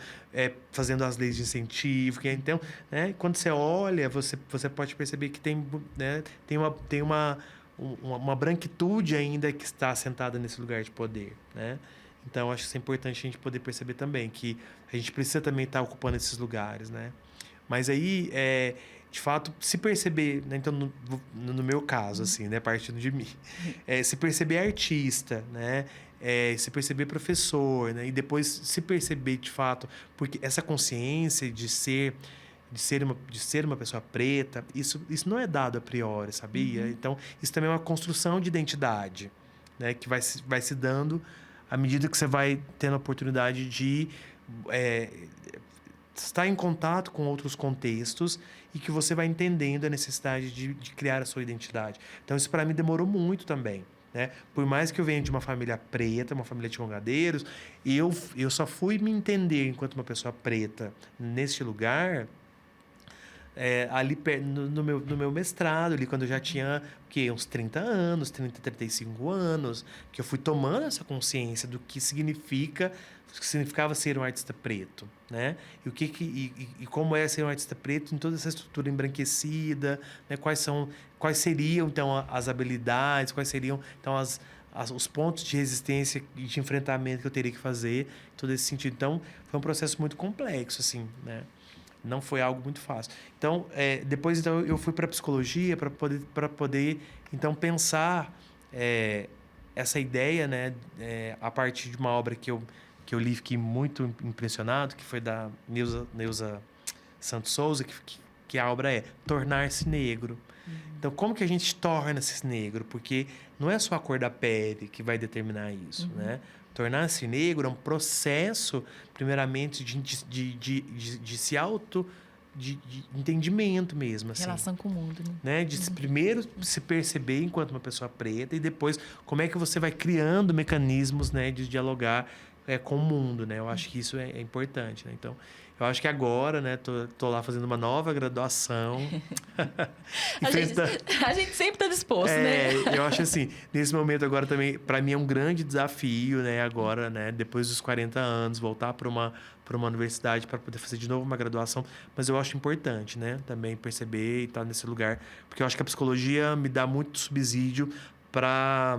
fazendo as leis de incentivo? Então, né, quando você olha, você pode perceber que tem uma branquitude ainda que está assentada nesse lugar de poder, né? Então, acho que isso é importante a gente poder perceber também, que a gente precisa também estar ocupando esses lugares, né? Mas aí, de fato, se perceber, né? Então, no meu caso, assim, né? Partindo de mim, se perceber artista, né? Se perceber professor, né? E depois se perceber, de fato, porque essa consciência de ser uma pessoa preta, isso não é dado a priori, sabia? Uhum. Então, isso também é uma construção de identidade, né? Que vai se dando à medida que você vai tendo a oportunidade de estar em contato com outros contextos e que você vai entendendo a necessidade de criar a sua identidade. Então, isso para mim demorou muito também, né? Por mais que eu venha de uma família preta, uma família de congadeiros, eu só fui me entender enquanto uma pessoa preta neste lugar ali no meu mestrado, ali quando eu já tinha uns 30 anos, 35 anos, que eu fui tomando essa consciência do que significava ser um artista preto, né? E como é ser um artista preto em toda essa estrutura embranquecida, né? Quais seriam então as habilidades, quais seriam então os pontos de resistência e de enfrentamento que eu teria que fazer, em todo esse sentido. Então, foi um processo muito complexo, assim, né? Não foi algo muito fácil. Então, depois então, eu fui para a psicologia para poder então pensar essa ideia, né, a partir de uma obra que eu li, fiquei muito impressionado, que foi da Neuza Santos Souza, que a obra é Tornar-se Negro. Então, como que a gente torna-se negro? Porque não é só a cor da pele que vai determinar isso, né? Tornar-se negro é um processo, primeiramente, de se de entendimento mesmo, assim. Relação com o mundo, né? Primeiro se perceber enquanto uma pessoa preta e depois como é que você vai criando mecanismos, né, de dialogar com o mundo, né? Eu acho que isso é importante, né? Então, eu acho que agora, né, tô lá fazendo uma nova graduação. A gente sempre está disposto, né? Eu acho assim, nesse momento agora também, para mim é um grande desafio, né, agora, né, depois dos 40 anos, voltar para uma universidade para poder fazer de novo uma graduação, mas eu acho importante, né, também perceber e estar nesse lugar, porque eu acho que a psicologia me dá muito subsídio para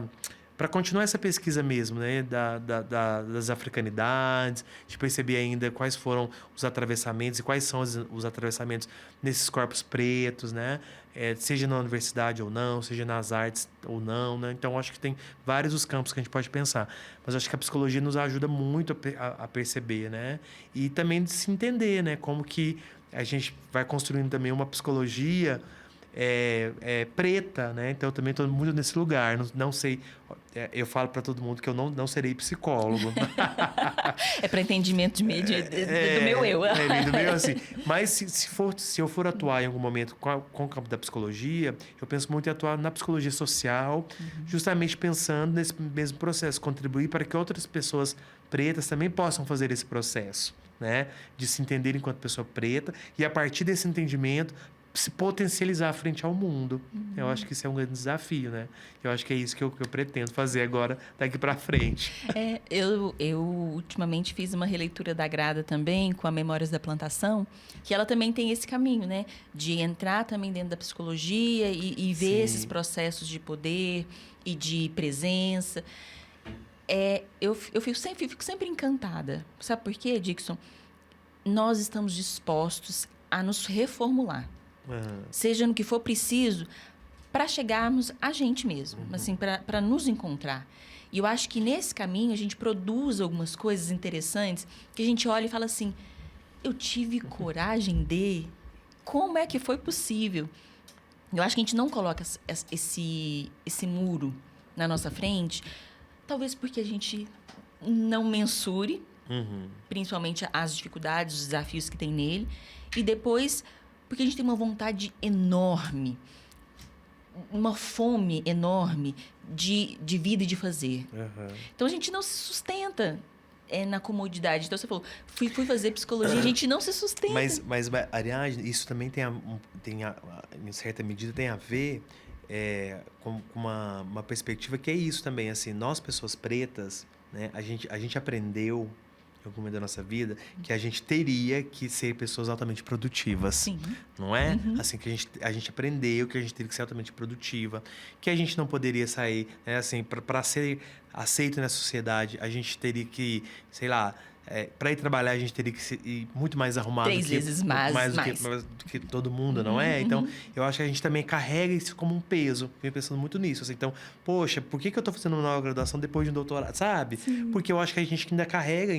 continuar essa pesquisa mesmo, né, das africanidades, de perceber ainda quais foram os atravessamentos e quais são os atravessamentos nesses corpos pretos, né, seja na universidade ou não, seja nas artes ou não, né, então acho que tem vários os campos que a gente pode pensar, mas acho que a psicologia nos ajuda muito a perceber, né, e também de se entender, né, como que a gente vai construindo também uma psicologia preta, né? Então eu também estou muito nesse lugar. Não sei, eu falo para todo mundo que eu não serei psicólogo. É para entendimento do meu eu. Do meu, assim. Mas se eu for atuar em algum momento com o campo da psicologia, eu penso muito em atuar na psicologia social, justamente pensando nesse mesmo processo, contribuir para que outras pessoas pretas também possam fazer esse processo, né? De se entender enquanto pessoa preta e a partir desse entendimento se potencializar frente ao mundo. Eu acho que isso é um grande desafio, né? Eu acho que é isso que eu pretendo fazer agora, daqui para frente. Eu ultimamente fiz uma releitura da Grada também, com a Memórias da Plantação, que ela também tem esse caminho, né? De entrar também dentro da psicologia e ver Sim. esses processos de poder e de presença. Eu fico sempre encantada. Sabe por quê, Dixon? Nós estamos dispostos a nos reformular. Seja no que for preciso, para chegarmos a gente mesmo, assim, para nos encontrar. E eu acho que nesse caminho a gente produz algumas coisas interessantes que a gente olha e fala assim, eu tive coragem de... Como é que foi possível? Eu acho que a gente não coloca esse muro na nossa frente, talvez porque a gente não mensure, principalmente as dificuldades, os desafios que tem nele, e depois porque a gente tem uma vontade enorme, uma fome enorme de vida e de fazer. Então, a gente não se sustenta na comodidade. Então, você falou, fui fazer psicologia, a gente não se sustenta. Mas Ariadne, isso também em certa medida, tem a ver com uma perspectiva que é isso também. Assim, nós, pessoas pretas, né, a gente aprendeu em algum momento da nossa vida, que a gente teria que ser pessoas altamente produtivas. Sim. Não é? Assim, que a gente aprendeu que a gente teria que ser altamente produtiva, que a gente não poderia sair, né? Assim, para ser aceito na sociedade, a gente teria que, sei lá, para ir trabalhar, a gente teria que ir muito mais arrumado. 3 vezes mais. Do que todo mundo, não é? Então, eu acho que a gente também carrega isso como um peso. Venho pensando muito nisso. Assim, então, poxa, por que eu tô fazendo uma nova graduação depois de um doutorado? Sabe? Sim. Porque eu acho que a gente ainda carrega,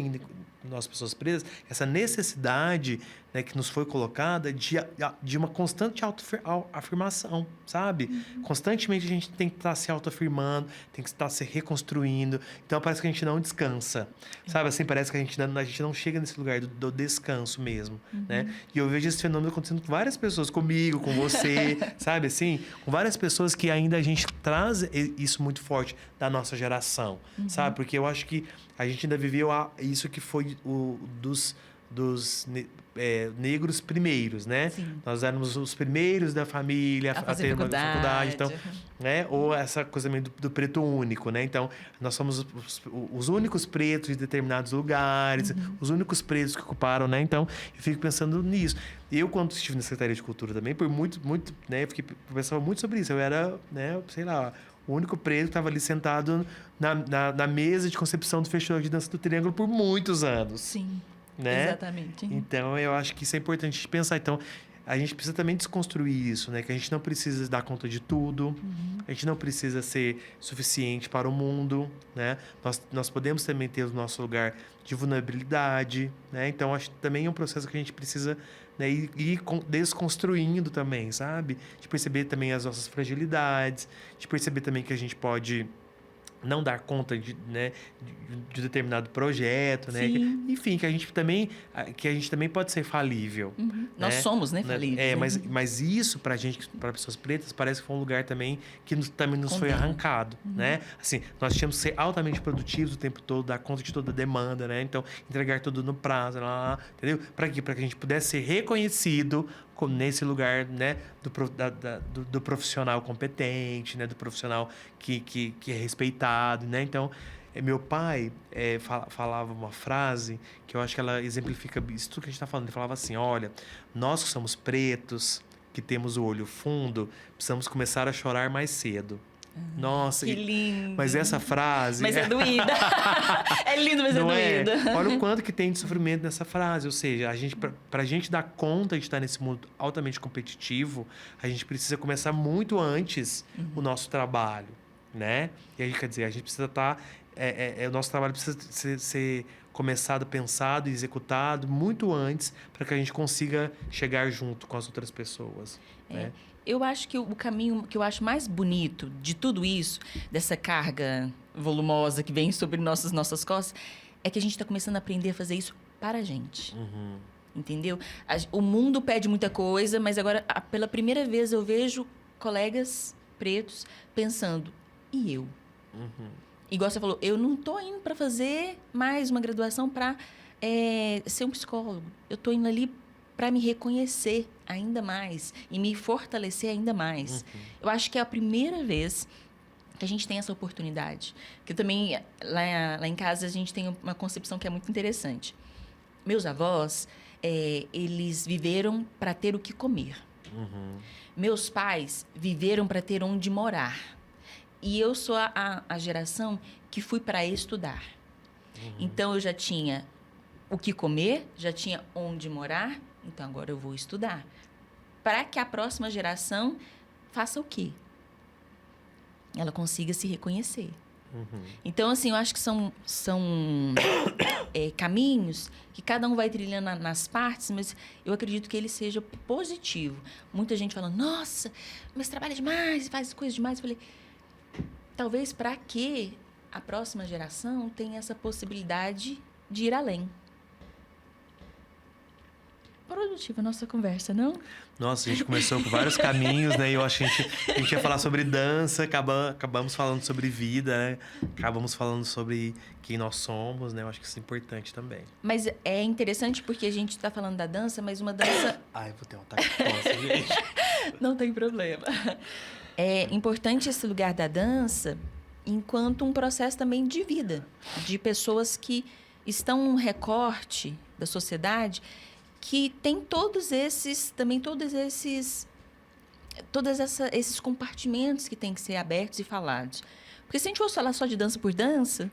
nós pessoas presas, essa necessidade, né, que nos foi colocada de uma constante autoafirmação, sabe? Constantemente a gente tem que estar se autoafirmando, tem que estar se reconstruindo. Então parece que a gente não descansa, sabe? Assim, parece que a gente não chega nesse lugar do descanso mesmo, né? E eu vejo esse fenômeno acontecendo com várias pessoas, comigo, com você, sabe? Assim, com várias pessoas que ainda a gente traz isso muito forte da nossa geração, sabe? Porque eu acho que a gente ainda viveu isso que foi dos negros primeiros, né? Sim. Nós éramos os primeiros da família a ter uma faculdade, então, né? Ou essa coisa meio do preto único, né? Então, nós somos os únicos pretos em determinados lugares, os únicos pretos que ocuparam, né? Então, eu fico pensando nisso. Eu, quando estive na Secretaria de Cultura também, por muito, né? Eu pensava muito sobre isso. Eu era, né? Sei lá, o único preto que estava ali sentado na mesa de concepção do Festival de Dança do Triângulo por muitos anos. Sim, né? Exatamente. Então, eu acho que isso é importante de pensar. Então, a gente precisa também desconstruir isso, né? Que a gente não precisa dar conta de tudo. A gente não precisa ser suficiente para o mundo, né? Nós podemos também ter o nosso lugar de vulnerabilidade, né? Então, acho que também é um processo que a gente precisa, né, ir desconstruindo também, sabe? De perceber também as nossas fragilidades, de perceber também que a gente pode não dar conta de determinado projeto, né? Enfim, que a gente também pode ser falível. Né? Nós somos, né, falíveis. Mas isso pra gente, para pessoas pretas, parece que foi um lugar também que também nos foi arrancado, né? Assim, nós tínhamos que ser altamente produtivos o tempo todo, dar conta de toda a demanda, né? Então, entregar tudo no prazo, entendeu? Para quê? Para que a gente pudesse ser reconhecido nesse lugar, né, do profissional competente, né, do profissional que é respeitado, né? Então, meu pai falava uma frase que eu acho que ela exemplifica isso tudo que a gente está falando. Ele falava assim, olha, nós que somos pretos, que temos o olho fundo, precisamos começar a chorar mais cedo. Nossa, que lindo. Mas essa frase... Mas é doída. É lindo, mas não é doída. Olha o quanto que tem de sofrimento nessa frase. Ou seja, pra gente dar conta de estar nesse mundo altamente competitivo, a gente precisa começar muito antes o nosso trabalho, né? E aí, quer dizer, a gente precisa estar... o nosso trabalho precisa ser começado, pensado e executado muito antes para que a gente consiga chegar junto com as outras pessoas, né? Eu acho que o caminho que eu acho mais bonito de tudo isso, dessa carga volumosa que vem sobre nossas costas, é que a gente está começando a aprender a fazer isso para a gente. Entendeu? O mundo pede muita coisa, mas agora, pela primeira vez, eu vejo colegas pretos pensando, e eu? Igual você falou, eu não estou indo para fazer mais uma graduação para ser um psicólogo. Eu estou indo ali para me reconhecer ainda mais e me fortalecer ainda mais. Eu acho que é a primeira vez que a gente tem essa oportunidade. Que também, lá em casa, a gente tem uma concepção que é muito interessante. Meus avós, eles viveram para ter o que comer. Meus pais viveram para ter onde morar. E eu sou a geração que fui para estudar. Então, eu já tinha o que comer, já tinha onde morar, então agora eu vou estudar. Para que a próxima geração faça o quê? Ela consiga se reconhecer. Então, assim, eu acho que são caminhos que cada um vai trilhando nas partes, mas eu acredito que ele seja positivo. Muita gente fala, nossa, mas trabalha demais, faz coisas demais. Eu falei, talvez para que a próxima geração tenha essa possibilidade de ir além. Produtiva a nossa conversa, não? Nossa, a gente começou por vários caminhos, né? E eu acho que a gente ia falar sobre dança, acabamos falando sobre vida, né? Acabamos falando sobre quem nós somos, né? Eu acho que isso é importante também. Mas é interessante porque a gente está falando da dança, mas uma dança... Ai, vou ter um ataque de tosse, gente. Não tem problema. É importante esse lugar da dança enquanto um processo também de vida, de pessoas que estão num recorte da sociedade que tem todos esses compartimentos que têm que ser abertos e falados. Porque se a gente fosse falar só de dança por dança,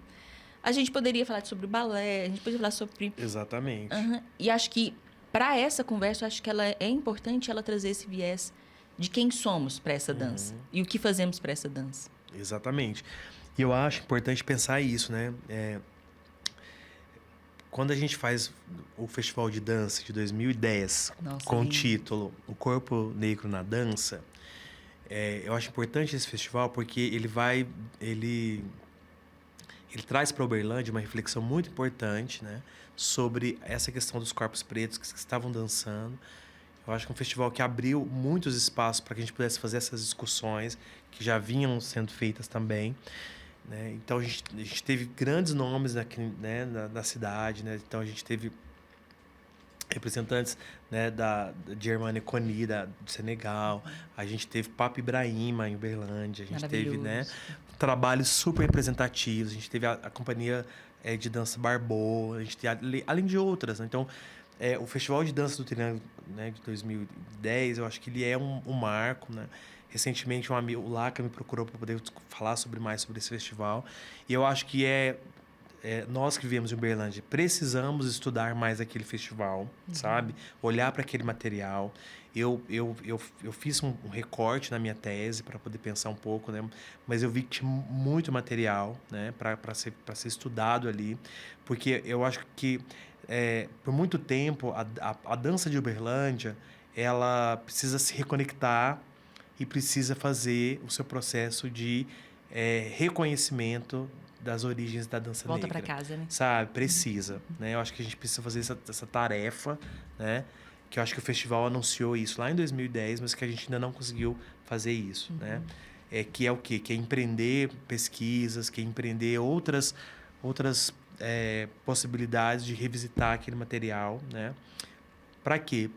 a gente poderia falar sobre o balé, a gente poderia falar sobre... Exatamente. E acho que, para essa conversa, acho que ela é importante ela trazer esse viés de quem somos para essa dança e o que fazemos para essa dança. Exatamente. E eu acho importante pensar isso, né? Quando a gente faz o Festival de Dança de 2010, com o título O Corpo Negro na Dança, eu acho importante esse festival porque ele traz para Uberlândia uma reflexão muito importante, né, sobre essa questão dos corpos pretos que estavam dançando. Eu acho que é um festival que abriu muitos espaços para que a gente pudesse fazer essas discussões que já vinham sendo feitas também. Né? Então, a gente teve grandes nomes aqui, né, na cidade. Né? Então, a gente teve representantes, né, de Germânia Coni, do Senegal. A gente teve Papo Ibrahima, em Uberlândia. A gente teve, né, trabalhos super representativos. A gente teve a companhia de dança Barbô. A gente teve, além de outras. Né? Então, o Festival de Dança do Triângulo, né, de 2010, eu acho que ele é um marco, né? Recentemente, o Laca me procurou para poder falar mais sobre esse festival. E eu acho que nós que vivemos em Uberlândia precisamos estudar mais aquele festival, sabe? Olhar para aquele material. Eu fiz um recorte na minha tese para poder pensar um pouco, né? Mas eu vi que tinha muito material, né, para ser estudado ali. Porque eu acho que, por muito tempo, a dança de Uberlândia ela precisa se reconectar e precisa fazer o seu processo de reconhecimento das origens da dança negra. Volta para casa, né? Sabe? Precisa. Né? Eu acho que a gente precisa fazer essa tarefa, né? Que eu acho que o festival anunciou isso lá em 2010, mas que a gente ainda não conseguiu fazer isso, né? Que é o quê? Que é empreender pesquisas, que é empreender outras possibilidades de revisitar aquele material, né? Para quê?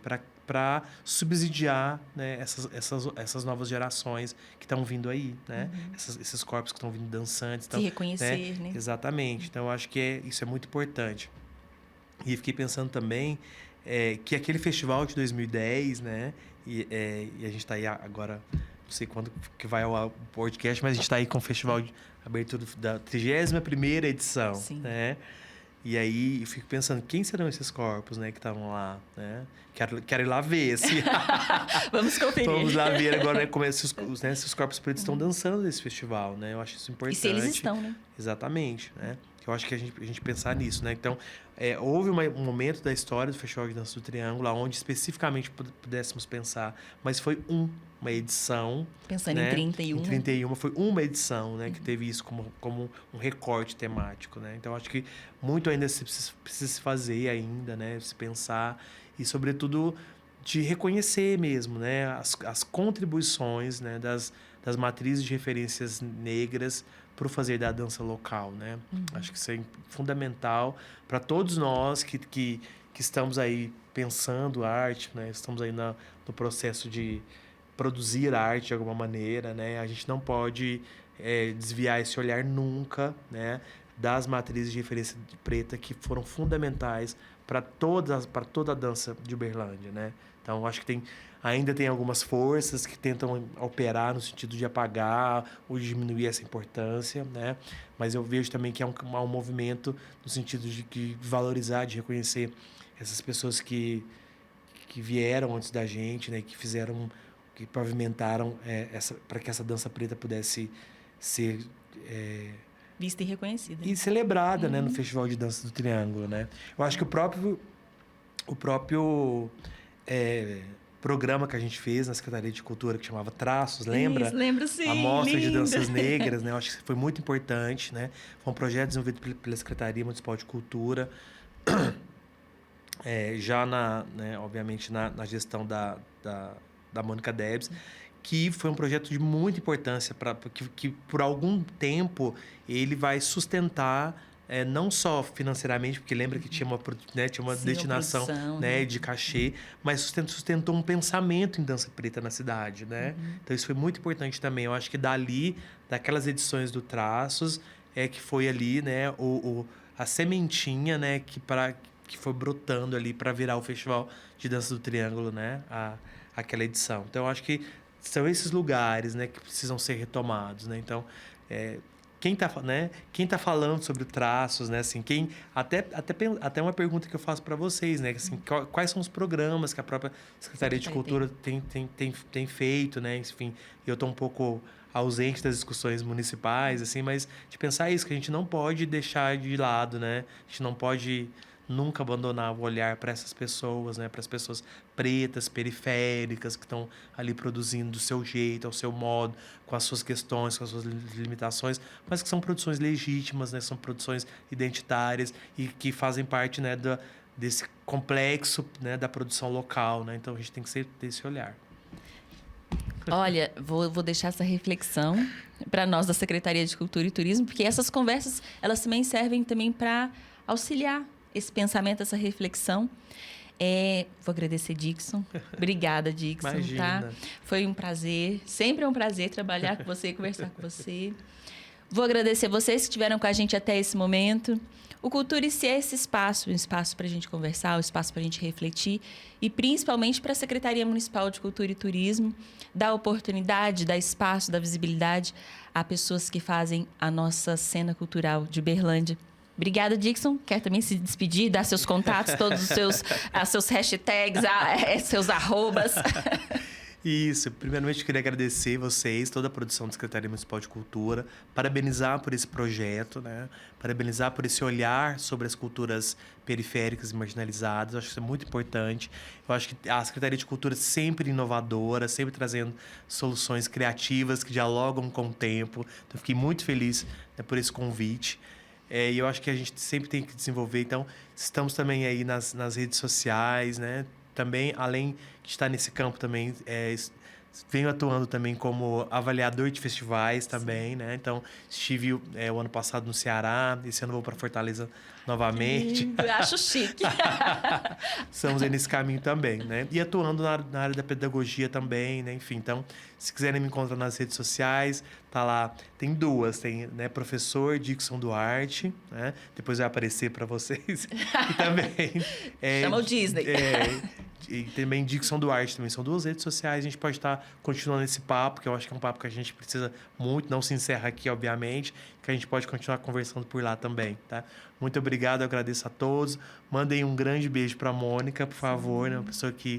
Para subsidiar, né, essas novas gerações que estão vindo aí, né? Esses corpos que estão vindo dançantes. Se reconhecer, né? Exatamente. Então, eu acho que isso é muito importante. E fiquei pensando também que aquele festival de 2010, né? E a gente está aí agora, não sei quando que vai ao podcast, mas a gente está aí com o festival de abertura da 31ª edição. Sim. Né? E aí eu fico pensando, quem serão esses corpos, né, que estavam lá, né? Quero ir lá ver. Vamos conferir. Vamos lá ver agora, né, como esses corpos pretos estão dançando nesse festival, né? Eu acho isso importante. E se eles estão, né? Exatamente, né? Eu acho que a gente pensar nisso, né? Então, houve um momento da história do Festival de Dança do Triângulo onde especificamente pudéssemos pensar, mas foi uma edição. Pensando, né? em 31. Em 31, foi uma edição, né? Que teve isso como um recorte temático, né? Então, acho que muito ainda precisa se fazer ainda, né? Se pensar e, sobretudo, de reconhecer mesmo, né? As contribuições, né? Das matrizes de referências negras para o fazer da dança local, né? Acho que isso é fundamental para todos nós que estamos aí pensando arte, né? Estamos aí no processo de produzir arte de alguma maneira, né? A gente não pode desviar esse olhar nunca, né? Das matrizes de referência preta que foram fundamentais para toda a dança de Uberlândia, né? Então, acho que ainda tem algumas forças que tentam operar no sentido de apagar ou diminuir essa importância, né? Mas eu vejo também que é um movimento no sentido de valorizar, de reconhecer essas pessoas que vieram antes da gente, né? Que pavimentaram para que essa dança preta pudesse ser vista e reconhecida. E celebrada, né, no Festival de Dança do Triângulo, né? Eu acho que o próprio programa que a gente fez na Secretaria de Cultura, que chamava Traços, lembra? Isso, lembro sim. A Mostra lindo. de Danças Negras, né? Eu acho que foi muito importante, né? Foi um projeto desenvolvido pela Secretaria Municipal de Cultura, já obviamente na gestão da Mônica Debs, que foi um projeto de muita importância que por algum tempo ele vai sustentar não só financeiramente, porque lembra que tinha uma Sim, destinação produção, de cachê, mas sustentou um pensamento em dança preta na cidade, né? Então isso foi muito importante também. Eu acho que daquelas edições do Traços, que foi ali, né, a sementinha, né, que foi brotando ali para virar o Festival de Dança do Triângulo, né, aquela edição. Então eu acho que são esses lugares, né, que precisam ser retomados, né? Então, quem tá falando sobre Traços, né, assim, até uma pergunta que eu faço para vocês, né, assim, quais são os programas que a própria Secretaria de Cultura tem feito, né? Enfim, eu estou um pouco ausente das discussões municipais, assim, mas de pensar isso, que a gente não pode deixar de lado, né? A gente não pode nunca abandonar o olhar para essas pessoas, né? Para as pessoas pretas, periféricas, que estão ali produzindo do seu jeito, ao seu modo, com as suas questões, com as suas limitações, mas que são produções legítimas, né? São produções identitárias e que fazem parte, né, desse complexo, né, da produção local, né? Então a gente tem que ter esse olhar. Olha, vou deixar essa reflexão para nós da Secretaria de Cultura e Turismo, porque essas conversas, elas também servem também para auxiliar esse pensamento, essa reflexão. Vou agradecer, Dixon. Obrigada, Dixon. Imagina. Tá? Foi um prazer. Sempre é um prazer trabalhar com você e conversar com você. Vou agradecer vocês que estiveram com a gente até esse momento. O Culture-se é esse espaço, um espaço para a gente conversar, um espaço para a gente refletir e principalmente para a Secretaria Municipal de Cultura e Turismo dar oportunidade, dar espaço, dar visibilidade a pessoas que fazem a nossa cena cultural de Uberlândia. Obrigada, Dixon. Quer também se despedir, dar seus contatos, todos os seus hashtags, seus arrobas. Isso. Primeiramente, eu queria agradecer vocês, toda a produção da Secretaria Municipal de Cultura, parabenizar por esse projeto, né? Parabenizar por esse olhar sobre as culturas periféricas e marginalizadas. Eu acho que isso é muito importante. Eu acho que a Secretaria de Cultura é sempre inovadora, sempre trazendo soluções criativas que dialogam com o tempo. Então, fiquei muito feliz, né, por esse convite. E eu acho que a gente sempre tem que desenvolver. Então, estamos também aí nas redes sociais, né? Também, além de estar nesse campo também, venho atuando também como avaliador de festivais também, né? Então, estive o ano passado no Ceará, esse ano vou para Fortaleza novamente. Lindo, acho chique. Estamos aí nesse caminho também, né? E atuando na área da pedagogia também, né? Enfim, então, se quiserem me encontrar nas redes sociais, tá lá. Tem duas, tem, né, professor Dixon Duarte, né? Depois vai aparecer para vocês. E também... Chama o Disney. E também Dixon Duarte também. São duas redes sociais. A gente pode estar continuando esse papo, que eu acho que é um papo que a gente precisa muito. Não se encerra aqui, obviamente. Que a gente pode continuar conversando por lá também, tá? Muito obrigado, eu agradeço a todos. Mandem um grande beijo para a Mônica, por favor, né? Uma pessoa que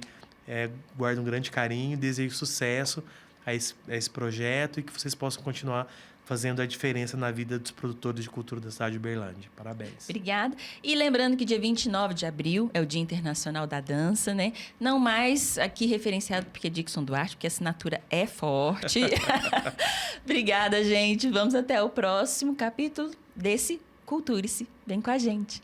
guarda um grande carinho. Desejo sucesso a esse projeto e que vocês possam continuar fazendo a diferença na vida dos produtores de cultura da cidade de Uberlândia. Parabéns. Obrigada. E lembrando que dia 29 de abril é o Dia Internacional da Dança, né? Não mais aqui referenciado porque é Dixon Duarte, porque a assinatura é forte. Obrigada, gente. Vamos até o próximo capítulo desse Culture-se. Vem com a gente.